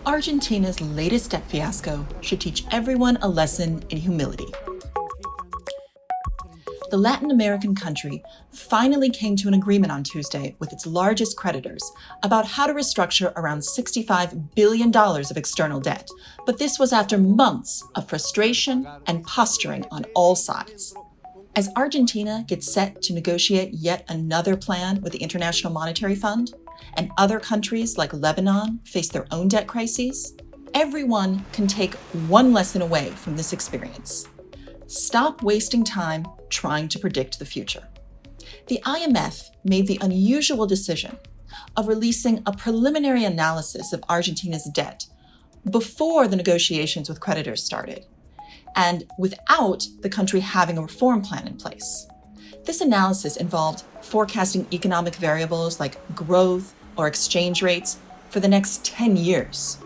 Argentina's latest debt fiasco should teach everyone a lesson in humility. The Latin American country finally came to an agreement on Tuesday with its largest creditors about how to restructure around $65 billion of external debt. But this was after months of frustration and posturing on all sides. As Argentina gets set to negotiate yet another plan with the International Monetary Fund, and other countries like Lebanon face their own debt crises, everyone can take one lesson away from this experience. Stop wasting time trying to predict the future. The IMF made the unusual decision of releasing a preliminary analysis of Argentina's debt before the negotiations with creditors started, and without the country having a reform plan in place. This analysis involved forecasting economic variables like growth or exchange rates for the next 10 years.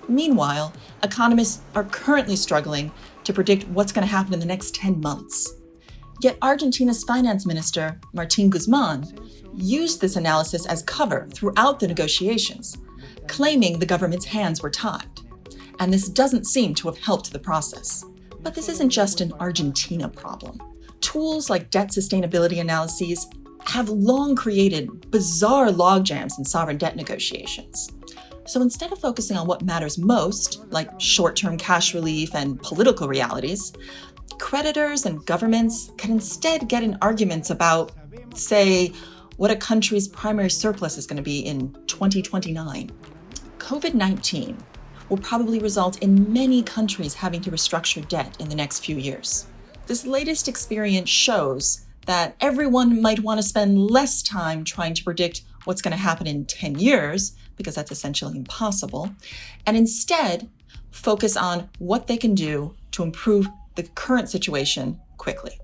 Meanwhile, economists are currently struggling to predict what's going to happen in the next 10 months. Yet Argentina's finance minister, Martín Guzmán, used this analysis as cover throughout the negotiations, claiming the government's hands were tied. And this doesn't seem to have helped the process. But this isn't just an Argentina problem. Tools like debt sustainability analyses have long created bizarre logjams in sovereign debt negotiations. So instead of focusing on what matters most, like short-term cash relief and political realities, creditors and governments can instead get in arguments about, say, what a country's primary surplus is going to be in 2029. COVID-19 will probably result in many countries having to restructure debt in the next few years. This latest experience shows that everyone might want to spend less time trying to predict what's going to happen in 10 years, because that's essentially impossible, and instead focus on what they can do to improve the current situation quickly.